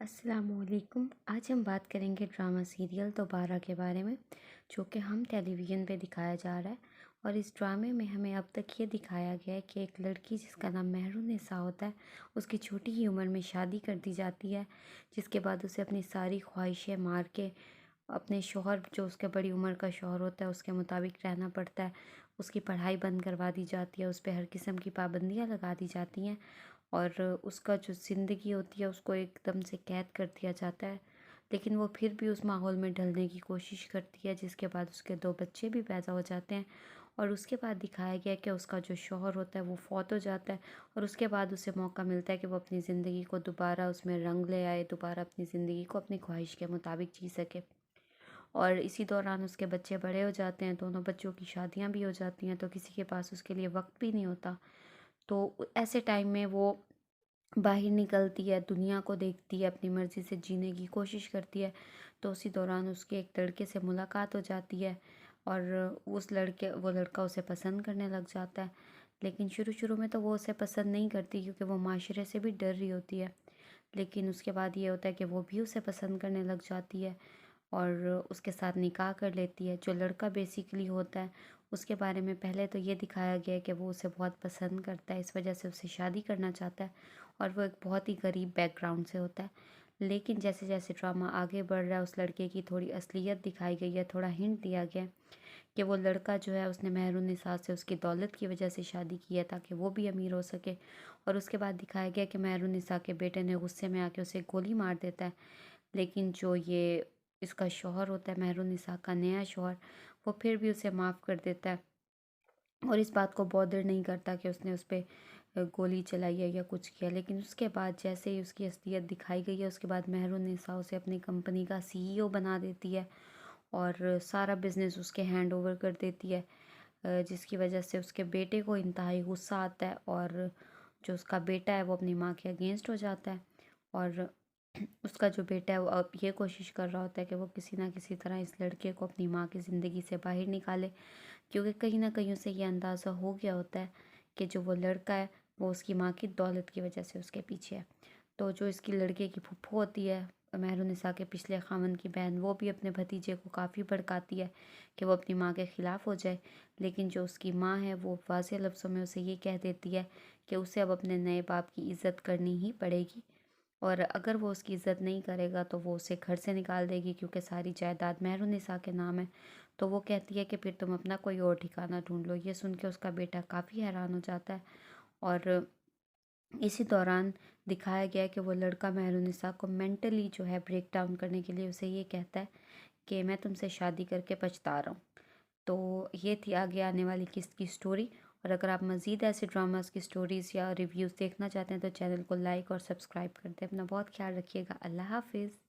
السلام علیکم۔ آج ہم بات کریں گے ڈرامہ سیریل دوبارہ کے بارے میں، جو کہ ہم ٹیلی ویژن پہ دکھایا جا رہا ہے۔ اور اس ڈرامے میں ہمیں اب تک یہ دکھایا گیا ہے کہ ایک لڑکی جس کا نام مہرالنساء ہوتا ہے، اس کی چھوٹی ہی عمر میں شادی کر دی جاتی ہے، جس کے بعد اسے اپنی ساری خواہشیں مار کے اپنے شوہر، جو اس کے بڑی عمر کا شوہر ہوتا ہے، اس کے مطابق رہنا پڑتا ہے۔ اس کی پڑھائی بند کروا دی جاتی ہے، اس پہ ہر قسم کی پابندیاں لگا دی جاتی ہیں، اور اس کا جو زندگی ہوتی ہے اس کو ایک دم سے قید کر دیا جاتا ہے۔ لیکن وہ پھر بھی اس ماحول میں ڈھلنے کی کوشش کرتی ہے، جس کے بعد اس کے 2 بچے بھی پیدا ہو جاتے ہیں۔ اور اس کے بعد دکھایا گیا کہ اس کا جو شوہر ہوتا ہے وہ فوت ہو جاتا ہے، اور اس کے بعد اسے موقع ملتا ہے کہ وہ اپنی زندگی کو دوبارہ اس میں رنگ لے آئے، دوبارہ اپنی زندگی کو اپنی خواہش کے مطابق جی سکے۔ اور اسی دوران اس کے بچے بڑے ہو جاتے ہیں، دونوں بچوں کی شادیاں بھی ہو جاتی ہیں، تو کسی کے پاس اس کے لیے وقت بھی نہیں ہوتا۔ تو ایسے ٹائم میں وہ باہر نکلتی ہے، دنیا کو دیکھتی ہے، اپنی مرضی سے جینے کی کوشش کرتی ہے۔ تو اسی دوران اس کے ایک لڑکے سے ملاقات ہو جاتی ہے، اور وہ لڑکا اسے پسند کرنے لگ جاتا ہے۔ لیکن شروع میں تو وہ اسے پسند نہیں کرتی، کیونکہ وہ معاشرے سے بھی ڈر رہی ہوتی ہے۔ لیکن اس کے بعد یہ ہوتا ہے کہ وہ بھی اسے پسند کرنے لگ جاتی ہے، اور اس کے ساتھ نکاح کر لیتی ہے۔ جو لڑکا بیسیکلی ہوتا ہے، اس کے بارے میں پہلے تو یہ دکھایا گیا ہے کہ وہ اسے بہت پسند کرتا ہے، اس وجہ سے اسے شادی کرنا چاہتا ہے، اور وہ ایک بہت ہی غریب بیک گراؤنڈ سے ہوتا ہے۔ لیکن جیسے جیسے ڈرامہ آگے بڑھ رہا ہے، اس لڑکے کی تھوڑی اصلیت دکھائی گئی ہے، تھوڑا ہنٹ دیا گیا ہے کہ وہ لڑکا جو ہے اس نے مہرالنساء سے اس کی دولت کی وجہ سے شادی کی ہے، تاکہ وہ بھی امیر ہو سکے۔ اور اس کے بعد دکھایا گیا کہ مہرالنساء کے بیٹے نے غصے میں آ کے اسے گولی مار دیتا ہے، لیکن جو یہ اس کا شوہر ہوتا ہے، مہرالنساء کا نیا شوہر، وہ پھر بھی اسے معاف کر دیتا ہے، اور اس بات کو بودر نہیں کرتا کہ اس نے اس پہ گولی چلائی ہے یا کچھ کیا۔ لیکن اس کے بعد جیسے ہی اس کی اصلیت دکھائی گئی ہے، اس کے بعد مہرالنساء اسے اپنی کمپنی کا CEO بنا دیتی ہے، اور سارا بزنس اس کے ہینڈ اوور کر دیتی ہے، جس کی وجہ سے اس کے بیٹے کو انتہائی غصہ آتا ہے، اور جو اس کا بیٹا ہے وہ اپنی ماں کے اگینسٹ ہو جاتا ہے۔ اور اس کا جو بیٹا ہے وہ اب یہ کوشش کر رہا ہوتا ہے کہ وہ کسی نہ کسی طرح اس لڑکے کو اپنی ماں کی زندگی سے باہر نکالے، کیونکہ کہیں نہ کہیں اسے یہ اندازہ ہو گیا ہوتا ہے کہ جو وہ لڑکا ہے وہ اس کی ماں کی دولت کی وجہ سے اس کے پیچھے ہے۔ تو جو اس کی لڑکے کی پھپھو ہوتی ہے، مہرالنساء کے پچھلے خاوند کی بہن، وہ بھی اپنے بھتیجے کو کافی بھڑکاتی ہے کہ وہ اپنی ماں کے خلاف ہو جائے۔ لیکن جو اس کی ماں ہے وہ واضح لفظوں میں اسے یہ کہہ دیتی ہے کہ اسے اب اپنے نئے باپ کی عزت کرنی ہی پڑے گی، اور اگر وہ اس کی عزت نہیں کرے گا تو وہ اسے گھر سے نکال دے گی، کیونکہ ساری جائیداد مہرالنساء کے نام ہے۔ تو وہ کہتی ہے کہ پھر تم اپنا کوئی اور ٹھکانہ ڈھونڈ لو۔ یہ سن کے اس کا بیٹا کافی حیران ہو جاتا ہے، اور اسی دوران دکھایا گیا ہے کہ وہ لڑکا مہرالنساء کو مینٹلی جو ہے بریک ڈاؤن کرنے کے لیے اسے یہ کہتا ہے کہ میں تم سے شادی کر کے پچھتا رہا ہوں۔ تو یہ تھی آگے آنے والی قسط کی سٹوری، اور اگر آپ مزید ایسے ڈراماز کی سٹوریز یا ریویوز دیکھنا چاہتے ہیں تو چینل کو لائک اور سبسکرائب کر دیں۔ اپنا بہت خیال رکھیے گا۔ اللہ حافظ۔